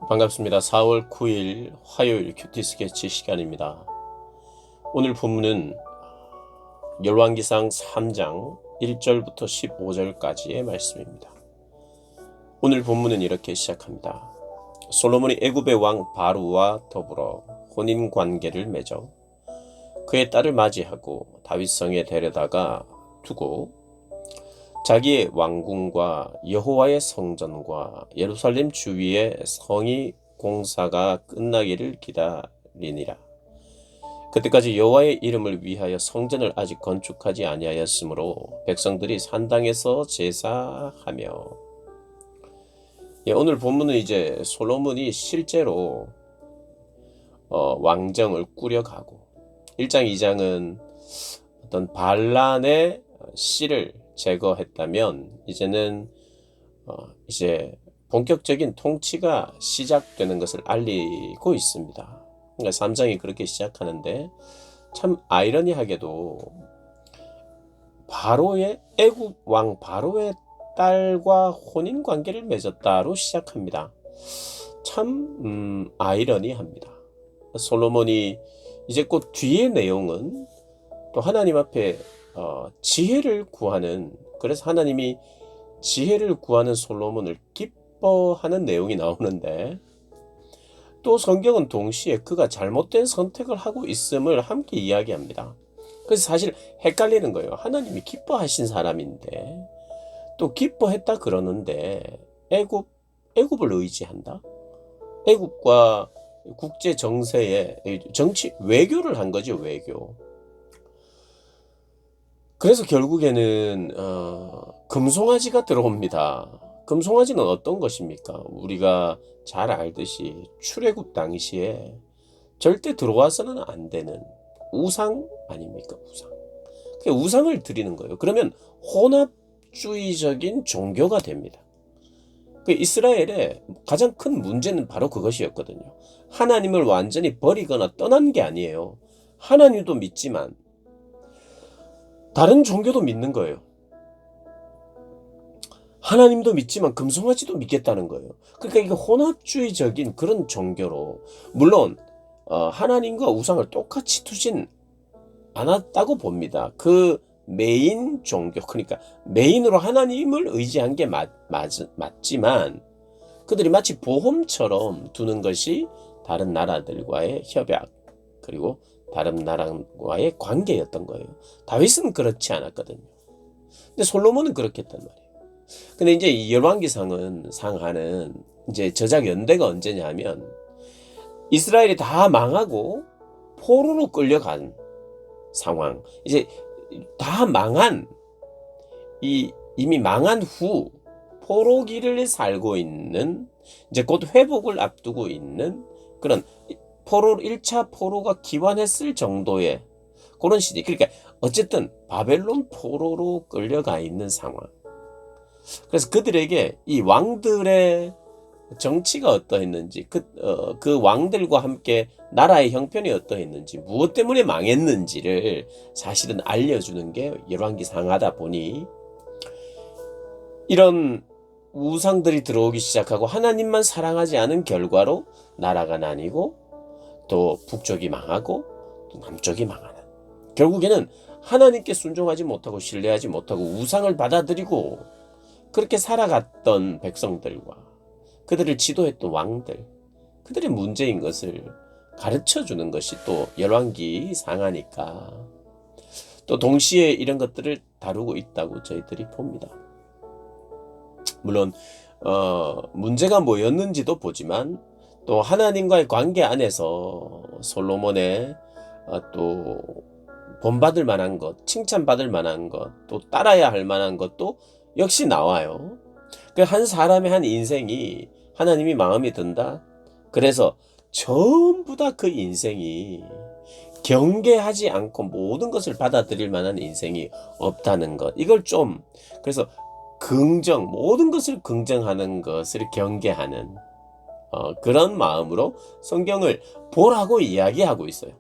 반갑습니다. 4월 9일 화요일 큐티 스케치 시간입니다. 오늘 본문은 열왕기상 3장 1절부터 15절까지의 말씀입니다. 오늘 본문은 이렇게 시작합니다. 솔로몬이 애굽의 왕 바루와 더불어 혼인 관계를 맺어 그의 딸을 맞이하고 다윗성에 데려다가 두고 자기의 왕궁과 여호와의 성전과 예루살렘 주위의 성이 공사가 끝나기를 기다리니라. 그때까지 여호와의 이름을 위하여 성전을 아직 건축하지 아니하였으므로 백성들이 산당에서 제사하며. 오늘 본문은 이제 솔로몬이 실제로 왕정을 꾸려가고 1장 2장은 어떤 반란의 씨를 제거했다면 이제는 이제 본격적인 통치가 시작되는 것을 알리고 있습니다. 그러니까 3장이 그렇게 시작하는데 참 아이러니하게도 바로의 애굽 왕 바로의 딸과 혼인 관계를 맺었다로 시작합니다. 참 아이러니합니다. 솔로몬이 이제 곧 뒤의 내용은 또 하나님 앞에 지혜를 구하는, 그래서 하나님이 지혜를 구하는 솔로몬을 기뻐하는 내용이 나오는데, 또 성경은 동시에 그가 잘못된 선택을 하고 있음을 함께 이야기합니다. 그래서 사실 헷갈리는 거예요. 하나님이 기뻐하신 사람인데 또 기뻐했다 그러는데 애굽을 의지한다? 애굽과 국제 정세에 정치 외교를 한 거죠, 외교. 그래서 결국에는 금송아지가 들어옵니다. 금송아지는 어떤 것입니까? 우리가 잘 알듯이 출애굽 당시에 절대 들어와서는 안 되는 우상 아닙니까? 우상. 그 우상을 드리는 거예요. 그러면 혼합주의적인 종교가 됩니다. 그 이스라엘의 가장 큰 문제는 바로 그것이었거든요. 하나님을 완전히 버리거나 떠난 게 아니에요. 하나님도 믿지만 다른 종교도 믿는 거예요. 하나님도 믿지만 금송아지도 믿겠다는 거예요. 그러니까 이게 혼합주의적인 그런 종교로, 물론 하나님과 우상을 똑같이 두진 않았다고 봅니다. 그 메인 종교, 그러니까 메인으로 하나님을 의지한 게 맞지만 그들이 마치 보험처럼 두는 것이 다른 나라들과의 협약, 그리고 다른 나라와의 관계였던 거예요. 다윗은 그렇지 않았거든요. 근데 솔로몬은 그렇게 했단 말이에요. 근데 이제 이 열왕기상은 상하는 이제 저작 연대가 언제냐면 이스라엘이 다 망하고 포로로 끌려간 상황. 이제 다 망한, 이미 망한 후 포로기를 살고 있는, 이제 곧 회복을 앞두고 있는 그런 1차 포로가 기환했을 정도의 그런 시대. 그러니까 어쨌든 바벨론 포로로 끌려가 있는 상황. 그래서 그들에게 이 왕들의 정치가 어떠했는지, 그 왕들과 함께 나라의 형편이 어떠했는지, 무엇 때문에 망했는지를 사실은 알려주는 게 열왕기상하다 보니 이런 우상들이 들어오기 시작하고 하나님만 사랑하지 않은 결과로 나라가 나뉘고 또 북쪽이 망하고 또 남쪽이 망하는, 결국에는 하나님께 순종하지 못하고 신뢰하지 못하고 우상을 받아들이고 그렇게 살아갔던 백성들과 그들을 지도했던 왕들, 그들의 문제인 것을 가르쳐주는 것이 또 열왕기 상하니까 또 동시에 이런 것들을 다루고 있다고 저희들이 봅니다. 물론 문제가 뭐였는지도 보지만 또 하나님과의 관계 안에서 솔로몬의 또 본받을 만한 것, 칭찬받을 만한 것, 또 따라야 할 만한 것도 역시 나와요. 그 한 사람의 한 인생이 하나님이 마음에 든다. 그래서 전부 다 그 인생이 경계하지 않고 모든 것을 받아들일 만한 인생이 없다는 것. 이걸 좀, 그래서 모든 것을 긍정하는 것을 경계하는 그런 마음으로 성경을 보라고 이야기하고 있어요.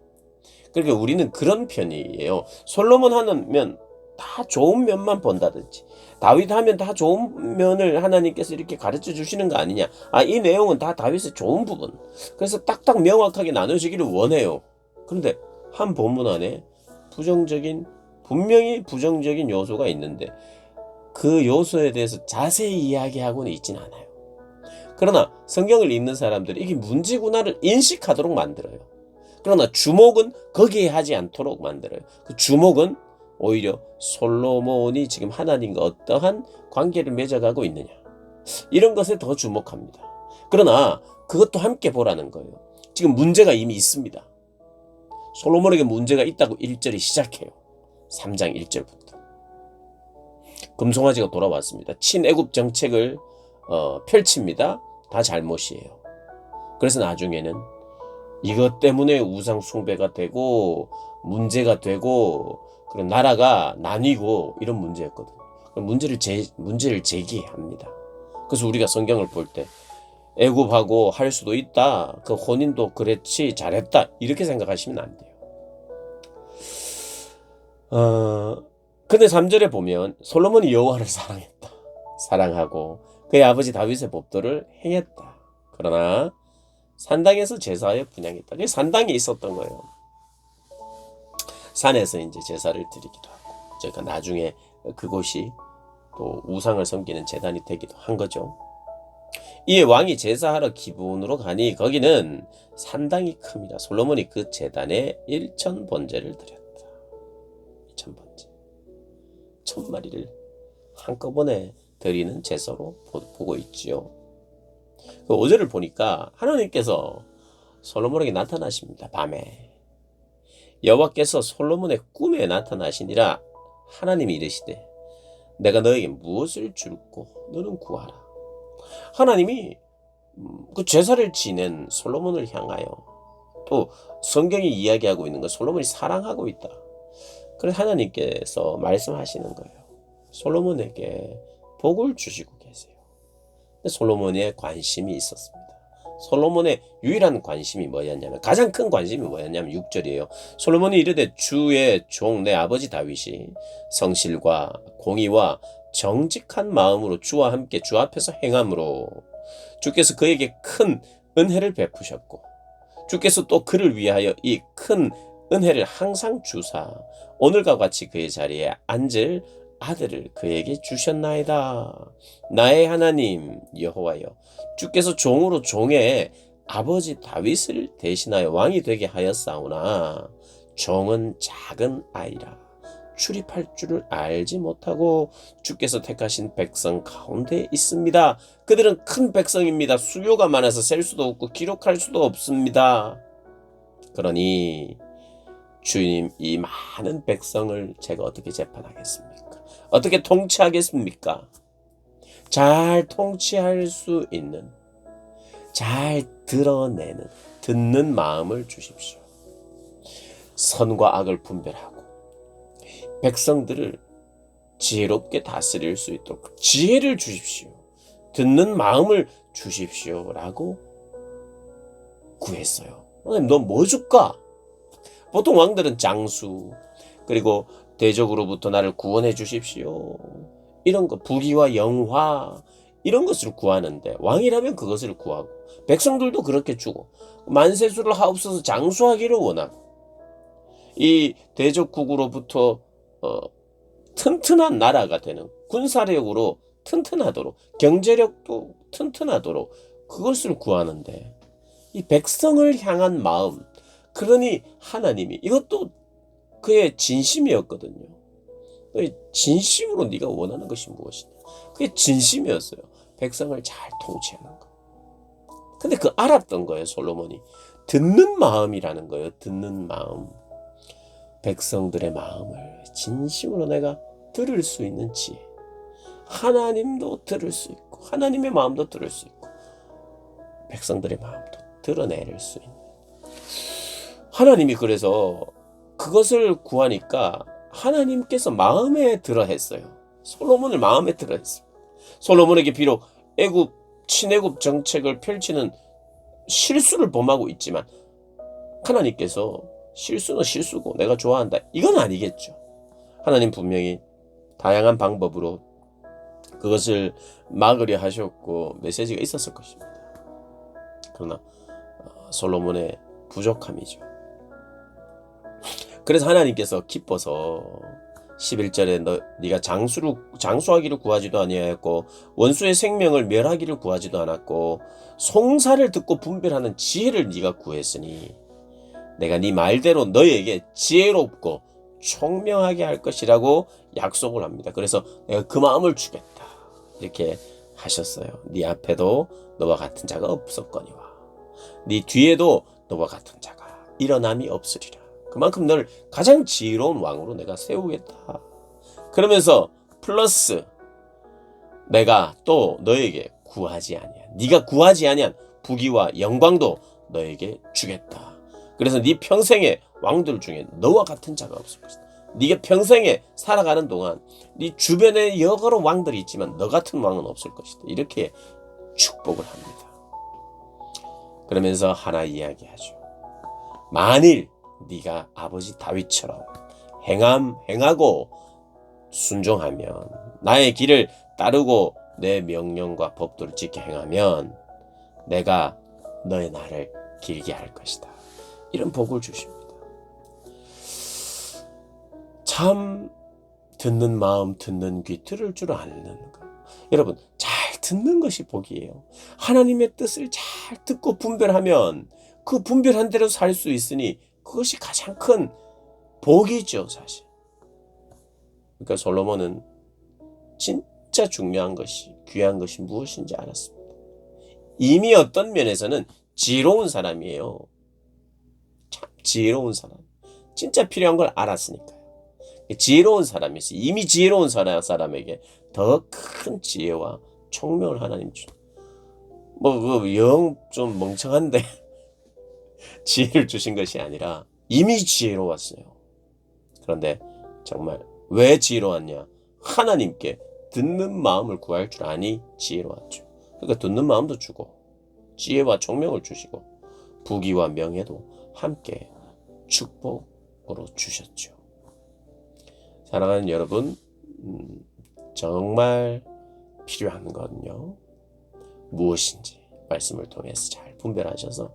그러니까 우리는 그런 편이에요. 솔로몬 하면 다 좋은 면만 본다든지, 다윗 하면 다 좋은 면을 하나님께서 이렇게 가르쳐 주시는 거 아니냐. 이 내용은 다 다윗의 좋은 부분. 그래서 딱딱 명확하게 나눠지기를 원해요. 그런데 한 본문 안에 분명히 부정적인 요소가 있는데 그 요소에 대해서 자세히 이야기하고는 있진 않아요. 그러나 성경을 읽는 사람들이 이게 문제구나를 인식하도록 만들어요. 그러나 주목은 거기에 하지 않도록 만들어요. 그 주목은 오히려 솔로몬이 지금 하나님과 어떠한 관계를 맺어가고 있느냐, 이런 것에 더 주목합니다. 그러나 그것도 함께 보라는 거예요. 지금 문제가 이미 있습니다. 솔로몬에게 문제가 있다고 1절이 시작해요. 3장 1절부터. 금송아지가 돌아왔습니다. 친애굽 정책을 펼칩니다. 다 잘못이에요. 그래서 나중에는 이것 때문에 우상 숭배가 되고 문제가 되고 그런 나라가 나뉘고 이런 문제였거든요. 문제를 제기합니다. 그래서 우리가 성경을 볼 때 애굽하고 할 수도 있다, 그 혼인도 그랬지, 잘했다, 이렇게 생각하시면 안 돼요. 근데 3절에 보면 솔로몬이 여호와를 사랑하고 그의 아버지 다윗의 법도를 행했다. 그러나 산당에서 제사에 분향했다. 그게 산당이 있었던 거예요. 산에서 이제 제사를 드리기도 하고, 그러니까 나중에 그곳이 또 우상을 섬기는 제단이 되기도 한 거죠. 이에 왕이 제사하러 기브온으로 가니 거기는 산당이 큽니다. 솔로몬이 그 제단에 1000번제를 드렸다. 1000번제. 1000마리를 한꺼번에 드리는 제사로 보고 있지요. 그 5절을 보니까 하나님께서 솔로몬에게 나타나십니다. 밤에. 여호와께서 솔로몬의 꿈에 나타나시니라. 하나님이 이르시되 내가 너에게 무엇을 줄고 너는 구하라. 하나님이 그 제사를 지낸 솔로몬을 향하여, 또 성경이 이야기하고 있는 건 솔로몬이 사랑하고 있다. 그래서 하나님께서 말씀하시는 거예요. 솔로몬에게 복을 주시고 계세요. 솔로몬의 관심이 있었습니다. 솔로몬의 유일한 관심이 뭐였냐면, 가장 큰 관심이 뭐였냐면 6절이에요. 솔로몬이 이르되 주의 종 내 아버지 다윗이 성실과 공의와 정직한 마음으로 주와 함께 주 앞에서 행함으로 주께서 그에게 큰 은혜를 베푸셨고, 주께서 또 그를 위하여 이 큰 은혜를 항상 주사 오늘과 같이 그의 자리에 앉을 아들을 그에게 주셨나이다. 나의 하나님 여호와여, 주께서 종으로 종의 아버지 다윗을 대신하여 왕이 되게 하였사오나 종은 작은 아이라 출입할 줄을 알지 못하고 주께서 택하신 백성 가운데 있습니다. 그들은 큰 백성입니다. 수요가 많아서 셀 수도 없고 기록할 수도 없습니다. 그러니 주님, 이 많은 백성을 제가 어떻게 재판하겠습니까? 어떻게 통치하겠습니까? 잘 통치할 수 있는, 잘 드러내는, 듣는 마음을 주십시오. 선과 악을 분별하고 백성들을 지혜롭게 다스릴 수 있도록 지혜를 주십시오. 듣는 마음을 주십시오. 라고 구했어요. 하나님, 너 뭐 줄까? 보통 왕들은 장수, 그리고 대적으로부터 나를 구원해 주십시오, 이런 거, 부귀와 영화, 이런 것을 구하는데, 왕이라면 그것을 구하고 백성들도 그렇게 주고 만세수를 하옵소서 장수하기를 원하고, 이 대적국으로부터 튼튼한 나라가 되는, 군사력으로 튼튼하도록, 경제력도 튼튼하도록 그것을 구하는데, 이 백성을 향한 마음, 그러니 하나님이, 이것도 그의 진심이었거든요. 진심으로 네가 원하는 것이 무엇이냐, 그게 진심이었어요. 백성을 잘 통치하는 거. 근데 그 알았던 거예요. 솔로몬이 듣는 마음이라는 거예요. 듣는 마음, 백성들의 마음을 진심으로 내가 들을 수 있는 지혜. 하나님도 들을 수 있고 하나님의 마음도 들을 수 있고 백성들의 마음도 드러낼 수 있는 하나님이, 그래서 그것을 구하니까 하나님께서 마음에 들어 했어요. 솔로몬을 마음에 들어 했어요. 솔로몬에게 비록 친애굽 정책을 펼치는 실수를 범하고 있지만 하나님께서 실수는 실수고 내가 좋아한다, 이건 아니겠죠. 하나님 분명히 다양한 방법으로 그것을 막으려 하셨고 메시지가 있었을 것입니다. 그러나 솔로몬의 부족함이죠. 그래서 하나님께서 기뻐서 11절에 네가 장수하기를 구하지도 아니하였고 원수의 생명을 멸하기를 구하지도 않았고 송사를 듣고 분별하는 지혜를 네가 구했으니 내가 네 말대로 너희에게 지혜롭고 총명하게 할 것이라고 약속을 합니다. 그래서 내가 그 마음을 주겠다 이렇게 하셨어요. 네 앞에도 너와 같은 자가 없었거니와 네 뒤에도 너와 같은 자가 일어남이 없으리라. 그만큼 너를 가장 지혜로운 왕으로 내가 세우겠다. 그러면서 플러스 내가 또 너에게 구하지 아니한 네가 구하지 아니한 부귀와 영광도 너에게 주겠다. 그래서 네 평생의 왕들 중에 너와 같은 자가 없을 것이다. 네가 평생에 살아가는 동안 네 주변에 여러 왕들이 있지만 너 같은 왕은 없을 것이다. 이렇게 축복을 합니다. 그러면서 하나 이야기하죠. 만일 네가 아버지 다윗처럼 행하고 순종하면 나의 길을 따르고 내 명령과 법도를 지켜 행하면 내가 너의 날을 길게 할 것이다. 이런 복을 주십니다. 참 듣는 마음 듣는 귀 들을 줄 아는 것. 여러분 잘 듣는 것이 복이에요. 하나님의 뜻을 잘 듣고 분별하면 그 분별한 대로 살 수 있으니 그것이 가장 큰 복이죠, 사실. 그러니까 솔로몬은 진짜 중요한 것이 귀한 것이 무엇인지 알았습니다. 이미 어떤 면에서는 지혜로운 사람이에요. 참 지혜로운 사람. 진짜 필요한 걸 알았으니까요. 지혜로운 사람이었어요. 이미 지혜로운 사람에게 더 큰 지혜와 총명을 하나님 주. 영 좀 멍청한데 지혜를 주신 것이 아니라 이미 지혜로웠어요. 그런데 정말 왜 지혜로웠냐? 하나님께 듣는 마음을 구할 줄 아니 지혜로웠죠. 그러니까 듣는 마음도 주고 지혜와 총명을 주시고 부귀와 명예도 함께 축복으로 주셨죠. 사랑하는 여러분, 정말 필요한 건요. 무엇인지 말씀을 통해서 잘 분별하셔서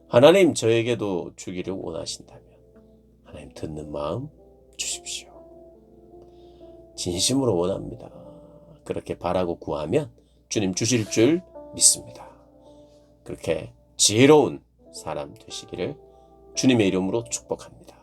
하나님 저에게도 주기를 원하신다면 하나님 듣는 마음 주십시오. 진심으로 원합니다. 그렇게 바라고 구하면 주님 주실 줄 믿습니다. 그렇게 지혜로운 사람 되시기를 주님의 이름으로 축복합니다.